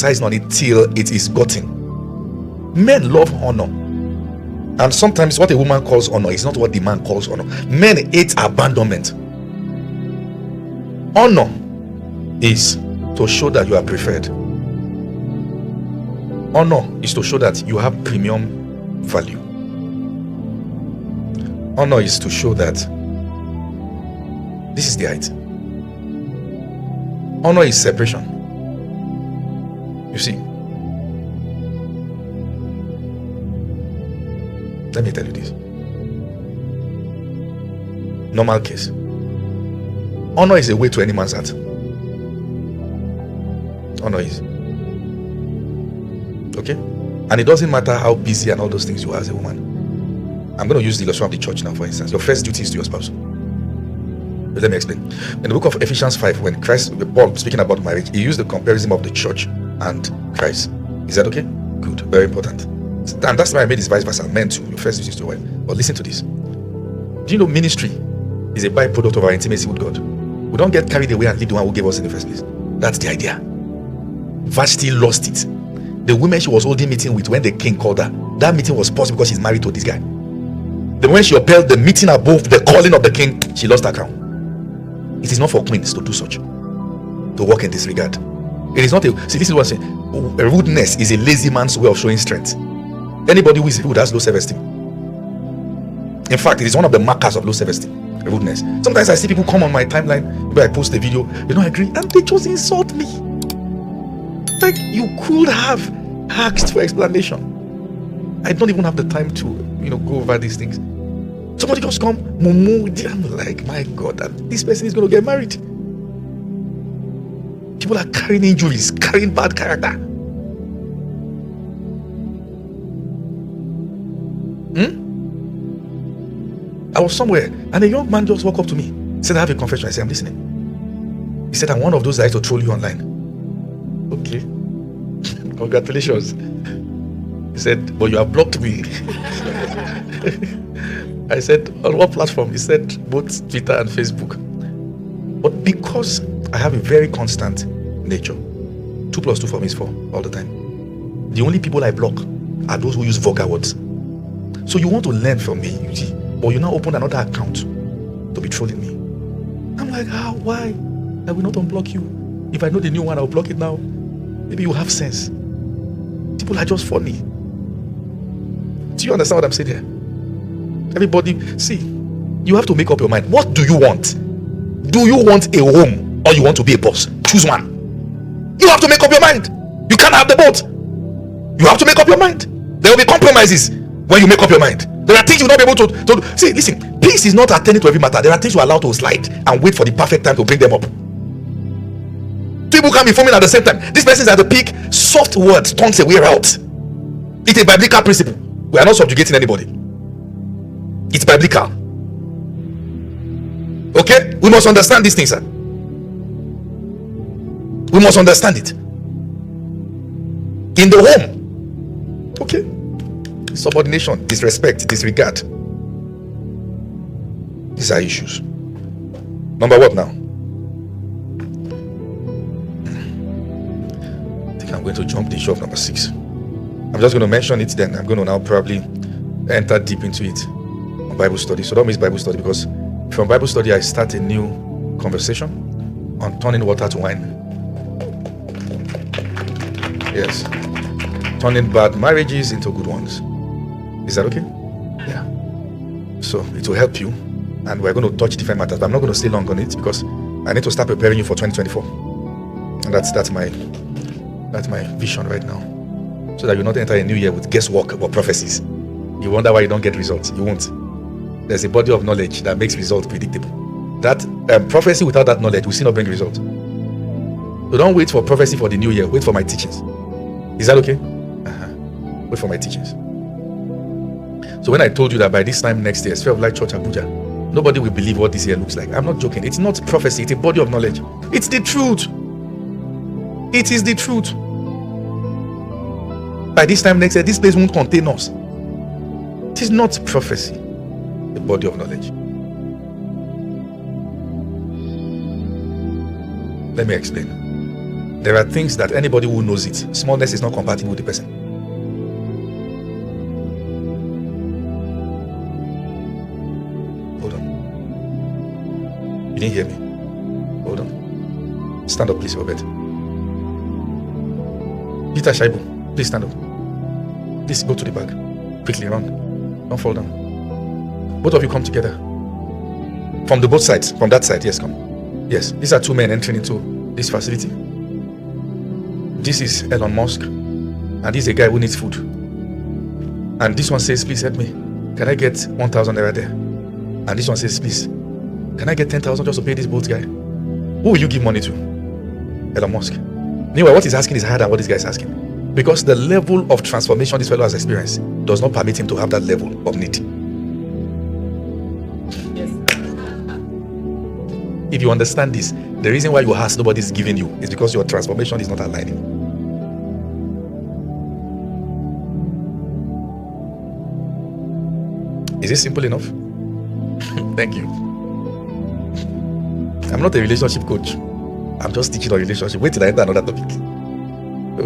on it till it is gotten. Men love honor, and sometimes what a woman calls honor is not what the man calls honor. Men hate abandonment. Honor is to show that you are preferred. Honor is to show that you have premium value. Honor is to show that this is the height. Honor is separation. You see, let me tell you this. Normal case. Honor is a way to any man's heart. Honor is. Okay? And it doesn't matter how busy and all those things you are as a woman. I'm going to use the illustration of the church now, for instance. Your first duty is to your spouse. But let me explain. In the book of Ephesians 5, when Paul speaking about marriage, he used the comparison of the church and Christ. Is that okay? Good. Very important. And that's why I made this vice versa. Men too. Your first duty is to your wife. But listen to this. Do you know ministry is a byproduct of our intimacy with God? We don't get carried away and leave the one who gave us in the first place. That's the idea. Vashti lost it. The woman she was holding meeting with when the king called her, that meeting was possible because she's married to this guy. The moment she upheld the meeting above the calling of the king, she lost her crown. It is not for queens to do such, to walk in this regard. It is not see, this is what I'm saying. Rudeness is a lazy man's way of showing strength. Anybody who is rude has low self-esteem. In fact, it is one of the markers of low self-esteem, rudeness. Sometimes I see people come on my timeline where I post a video, they don't agree, and they just insult me. Like, you could have asked for explanation. I don't even have the time to, go over these things. Somebody just come, mumu. I'm like, my God, and this person is going to get married. People are carrying injuries, carrying bad character. I was somewhere, and a young man just walked up to me. He said, I have a confession. I said, I'm listening. He said, I'm one of those that used to troll you online. Okay. Congratulations. He said, but you have blocked me. I said, on what platform? He said, both Twitter and Facebook. But because I have a very constant nature, 2 + 2 for me is 4 all the time. The only people I block are those who use vulgar words. So you want to learn from me, you see, but you now open another account to be trolling me. I'm like, how? Why? I will not unblock you. If I know the new one, I'll block it now. Maybe you have sense. People are just funny. Do you understand what I'm saying here? Everybody, see, you have to make up your mind. What do you want? Do you want a home or you want to be a boss? Choose one. You have to make up your mind. You can't have the both. You have to make up your mind. There will be compromises when you make up your mind. There are things you will not be able to see. Listen, peace is not attending to every matter. There are things you are allowed to slide and wait for the perfect time to bring them up. People can be forming at the same time. This person is at the peak. Soft words turns away out. It's a biblical principle. We are not subjugating anybody. It's biblical. Okay? We must understand these things, sir. We must understand it. In the home. Okay? Subordination, disrespect, disregard. These are issues. Number what now? I think I'm going to jump the issue of number 6. I'm just going to mention it, then I'm going to now probably enter deep into it on Bible study. So don't miss Bible study, because from Bible study I start a new conversation on turning water to wine. Yes. Turning bad marriages into good ones. Is that okay? Yeah. So it will help you, and we're going to touch different matters, but I'm not going to stay long on it because I need to start preparing you for 2024. And that's my vision right now. So that you not enter a new year with guesswork about prophecies. You wonder why you don't get results. You won't. There's a body of knowledge that makes results predictable. That prophecy without that knowledge will still not bring results. So don't wait for prophecy for the new year. Wait for my teachings. Is that okay? Wait for my teachings. So when I told you that by this time next year, Sphere of Light Church Abuja, nobody will believe what this year looks like. I'm not joking. It's not prophecy. It's a body of knowledge. It's the truth. It is the truth. By this time next year, this place won't contain us. It is not prophecy. The body of knowledge. Let me explain. There are things that anybody who knows it, smallness is not compatible with the person. Hold on. You didn't hear me? Hold on. Stand up, please, Robert. Peter Shaibu, please stand up. Please go to the back. Quickly, run. Don't fall down. Both of you come together. From the both sides. From that side, yes, come. Yes, these are two men entering into this facility. This is Elon Musk, and this is a guy who needs food. And this one says, please help me. Can I get 1,000 naira there? And this one says, please, can I get 10,000 just to pay this boat guy? Who will you give money to? Elon Musk. Meanwhile, what he's asking is higher than what this guy is asking. Because the level of transformation this fellow has experienced does not permit him to have that level of need. Yes. If you understand this, the reason why you ask nobody is giving you is because your transformation is not aligning. Is it simple enough? Thank you. I'm not a relationship coach. I'm just teaching on relationship. Wait till I enter another topic.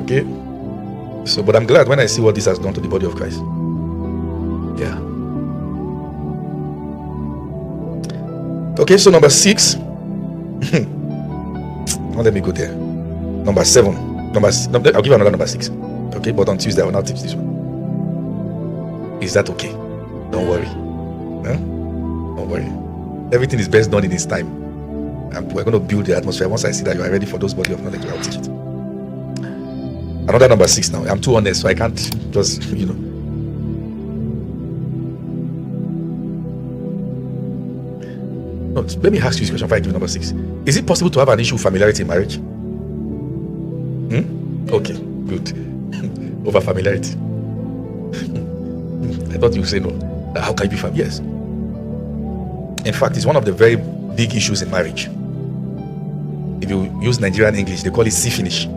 Okay? So, but I'm glad when I see what this has done to the body of Christ. Yeah. Okay, so number 6. Now let me go there. Number 7. I'll give you another number 6. Okay, but on Tuesday I will now teach this one. Is that okay? Don't worry. Huh? Don't worry. Everything is best done in its time. And we're going to build the atmosphere. Once I see that you are ready for those body of knowledge, I'll teach it. Another number 6 now. I'm too honest, so I can't just, No, let me ask you this question before I give number 6. Is it possible to have an issue of familiarity in marriage? Okay, good. Over familiarity. I thought you would say no. How can you be familiar? Yes. In fact, it's one of the very big issues in marriage. If you use Nigerian English, they call it see finish.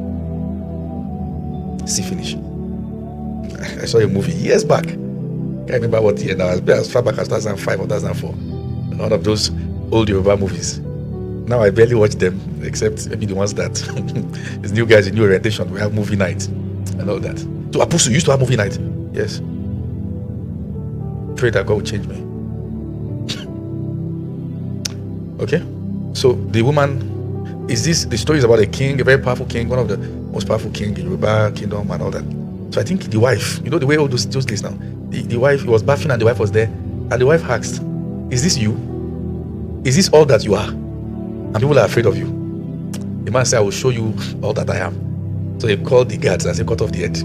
See finish. I saw a movie years back. Can't remember what year now. As far back as 2005 or 2004. One of those old Yoruba movies. Now I barely watch them, except maybe the ones that these new guys in new orientation. We have movie night and all that. So Apostle used to have movie night. Yes. Pray that God will change me. Okay. So the woman. The story is about a king, a very powerful king, one of the most powerful king in Yoruba kingdom and all that. So I think the wife, the way all those days now, the wife, he was bathing and the wife was there, and the wife asked, is this you? Is this all that you are? And people are afraid of you. The man said, I will show you all that I am. So he called the guards and said, cut off the head.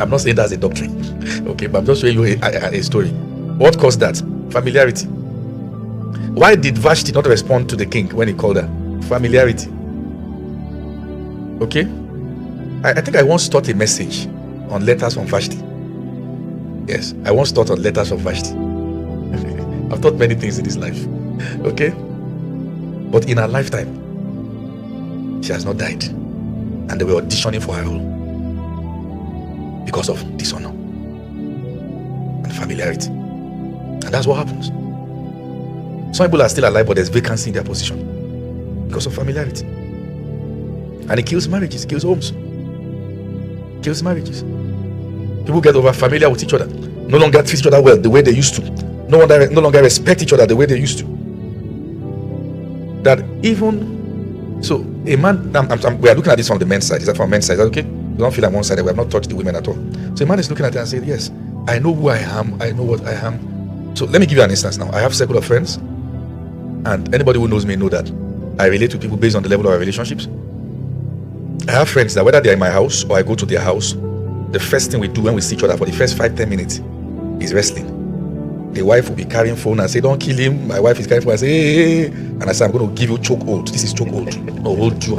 I'm not saying that's a doctrine, okay, but I'm just showing you a story. What caused that? Familiarity. Why did Vashti not respond to the king when he called her? Familiarity. Okay? I think I once taught a message on letters from Vashti. Yes, I once taught on letters from Vashti. I've taught many things in this life. Okay? But in her lifetime, she has not died. And they were auditioning for her role because of dishonor and familiarity. And that's what happens. Some people are still alive, but there's vacancy in their position because of familiarity. And it kills marriages, kills homes, kills marriages. People get over familiar with each other, no longer treat each other well the way they used to, no longer respect each other the way they used to. That even so, a man, we are looking at this from the men's side. Is that from men's side? Is that okay? We don't feel like one side. We have not touched the women at all. So a man is looking at it and saying, yes, I know who I am. I know what I am. So let me give you an instance now. I have a circle of friends, and anybody who knows me know that I relate to people based on the level of our relationships. I have friends that whether they're in my house or I go to their house, the first thing we do when we see each other for the first 5-10 minutes is wrestling. The wife will be carrying phone and say, don't kill him. My wife is carrying phone and say, hey. And I say, I'm going to give you chokehold. This is chokehold. I'll hold you.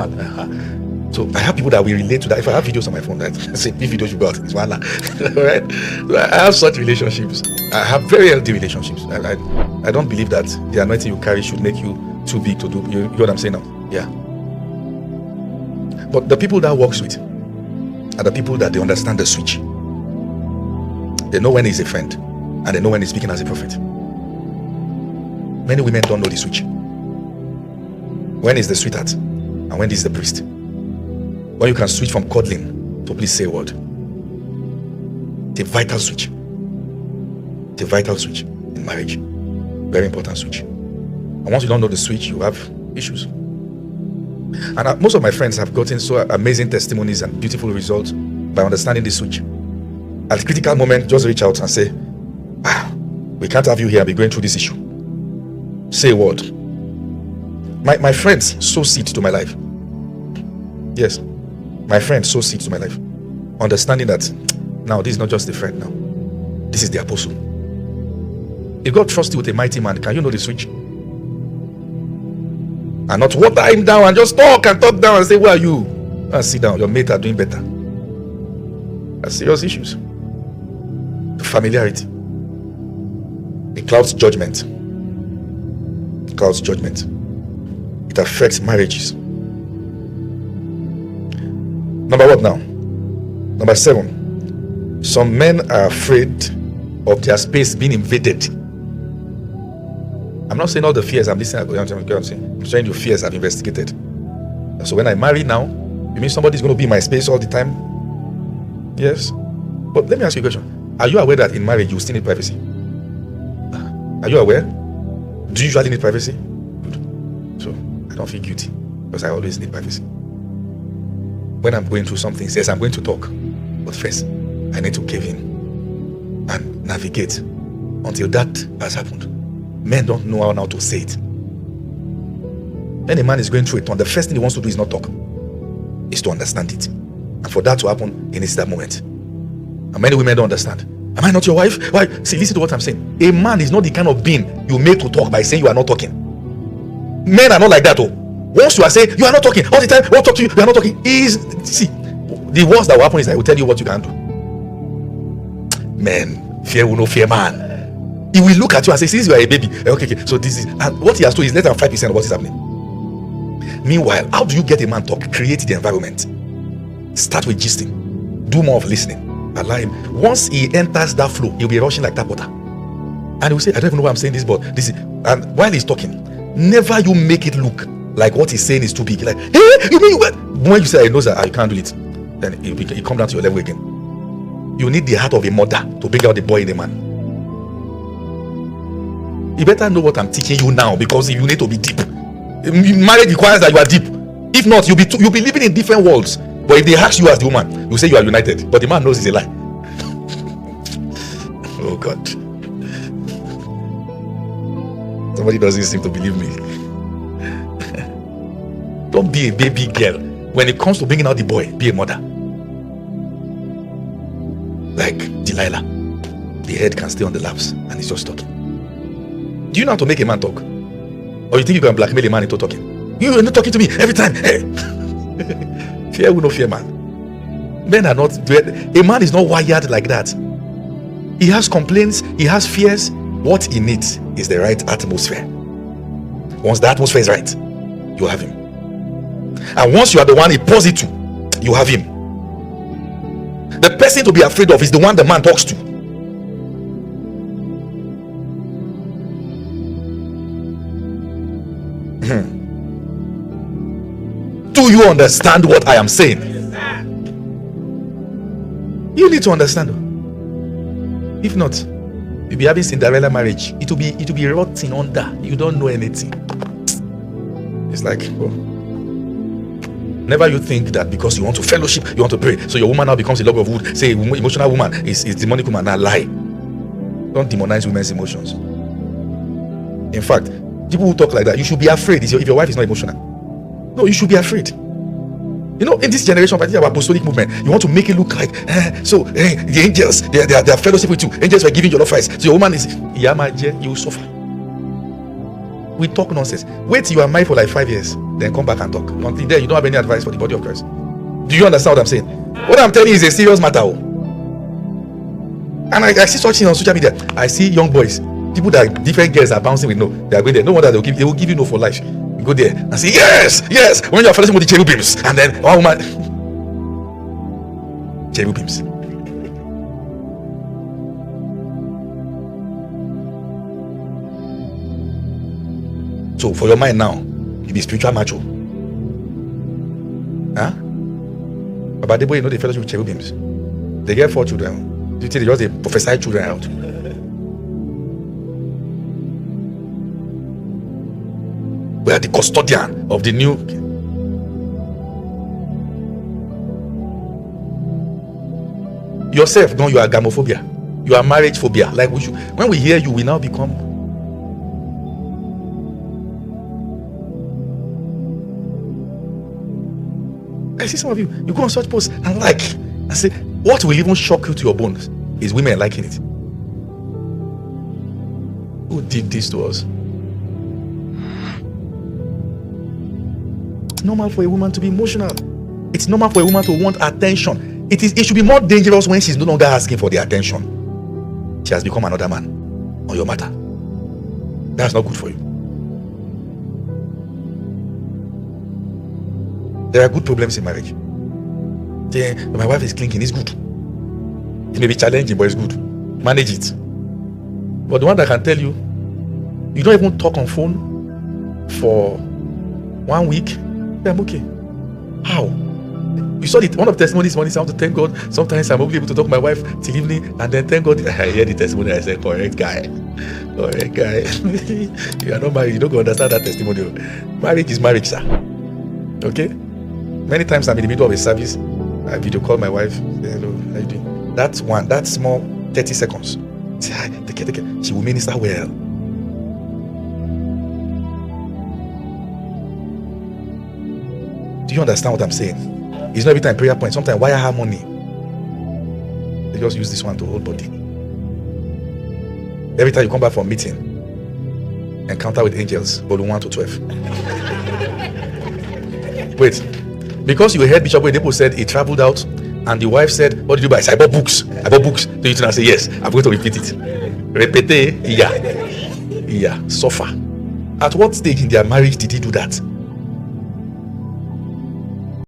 So I have people that will relate to that. If I have videos on my phone, that say, these videos you got, it's one. Right? So I have such relationships. I have very healthy relationships. I don't believe that the anointing you carry should make you too big to do. You know what I'm saying now? Yeah. But the people that works with are the people that they understand the switch. They know when he's a friend and they know when he's speaking as a prophet. Many women don't know the switch. When is the sweetheart and when is the priest? When you can switch from cuddling to please say a word. It's a vital switch. It's a vital switch in marriage. Very important switch. And once you don't know the switch, you have issues. And most of my friends have gotten so amazing testimonies and beautiful results by understanding the switch. At a critical moment, just reach out and say, we can't have you here and be going through this issue. Say a word. My friends sow seed to my life. Yes, my friends sow seed to my life. Understanding that now this is not just a friend now. This is the apostle. If God trusts you with a mighty man, can you know the switch? And not water him down and just talk down and say, where are you? And sit down, your mates are doing better. That's serious issues. The familiarity. It clouds judgment. It clouds judgment. It affects marriages. Number what now? Number 7. Some men are afraid of their space being invaded. I'm not saying all the fears I'm listening. I'm saying your fears I've investigated. So when I marry now, you mean somebody's going to be in my space all the time? Yes. But let me ask you a question. Are you aware that in marriage you still need privacy? Are you aware? Do you usually need privacy? Good. So I don't feel guilty because I always need privacy. When I'm going through something, yes, I'm going to talk. But first, I need to cave in and navigate until that has happened. Men don't know how now to say it. When a man is going through it, the first thing he wants to do is not talk, is to understand it. And for that to happen, he needs that moment. And many women don't understand. Am I not your wife? Why? See, listen to what I'm saying. A man is not the kind of being you make to talk by saying you are not talking. Men are not like that. Once you are saying you are not talking all the time, won't talk to you, you are not talking. See, the worst that will happen is I will tell you what you can do. Men, fear will no fear man. He will look at you and say, since you are a baby, okay, so this is, and what he has told is less than 5% of what is happening. Meanwhile, how do you get a man talk? Create the environment. Start with gisting. Do more of listening. Allow him. Once he enters that flow, he'll be rushing like tap water. And he'll say, I don't even know why I'm saying this, but this is, and while he's talking, never you make it look like what he's saying is too big. Like, hey, you mean what? When you say, I know that I can't do it, then he come down to your level again. You need the heart of a mother to bring out the boy in a man. You better know what I'm teaching you now, because you need to be deep. Marriage requires that you are deep. If not, you'll be living in different worlds. But if they ask you as the woman, you say you are united. But the man knows it's a lie. Oh God. Somebody doesn't seem to believe me. Don't be a baby girl. When it comes to bringing out the boy, be a mother. Like Delilah. The head can stay on the laps and he's just talking. Do you know how to make a man talk? Or you think you can blackmail a man into talking? You are not talking to me every time. Hey. Fear will no fear man. Men are not. A man is not wired like that. He has complaints. He has fears. What he needs is the right atmosphere. Once the atmosphere is right, you have him. And once you are the one he pours it to, you have him. The person to be afraid of is the one the man talks to. Do you understand what I am saying? You need to understand. If not, you'll be having Cinderella marriage. It will be rotting under. You don't know anything. It's like, well, never you think that because you want to fellowship, you want to pray, so your woman now becomes a log of wood. Say emotional woman is demonic woman. Now lie. Don't demonize women's emotions. In fact, people who talk like that, you should be afraid if your wife is not emotional. No, you should be afraid. You know, in this generation, particularly our apostolic movement, you want to make it look like the angels, they are fellowship with you. Angels are giving you love rights. So your woman is you will suffer. We talk nonsense. Wait till you are married for like 5 years, then come back and talk. Until then, you don't have any advice for the body of Christ. Do you understand what I'm saying? What I'm telling you is a serious matter. And I see such things on social media. I see young boys, people that different girls are bouncing with no. They are going there. No wonder they will give you no for life. You go there and say yes. When you are fellowship with the cherubims, and then one woman, cherubims. So for your mind now, you be spiritual macho. Huh? But the boy, you know, they fellowship with cherubims. They get 4 children. You think they just they prophesy children out. We are the custodian of the new. Yourself, no, you are gamophobia. You are marriage phobia. Like we should, when we hear you, we now become. I see some of you. You go on such posts and like, and say, what will even shock you to your bones is women liking it. Who did this to us? It's normal for a woman to be emotional. It's normal for a woman to want attention. It should be more dangerous when she's no longer asking for the attention. She has become another man on your matter. That's not good for you. There are good problems in marriage. My wife is clinking, it's good. It may be challenging, but it's good. Manage it. But the one that can tell you, you don't even talk on phone for 1 week, yeah, I'm okay. How? You saw one of the testimonies this morning. I want to thank God. Sometimes I'm only able to talk to my wife till evening, and then thank God. I hear the testimony. I say, correct guy. Correct guy. You are not married. You don't go understand that testimony. Marriage is marriage, sir. Okay? Many times I'm in the middle of a service. I video call my wife. Say, hello, how you doing? That small 30 seconds. Say, hi, take care. She will minister well. Do you understand what I'm saying? It's not every time prayer point. Sometimes wire harmony. They just use this one to hold body. Every time you come back from meeting, encounter with angels, volume 1 to 12. Wait, because you heard Bishop Oyedepo said he traveled out, and the wife said, "What did you buy?" I said, "I bought books. Do you turn and say yes? I'm going to repeat it. Repete, yeah, suffer. At what stage in their marriage did he do that?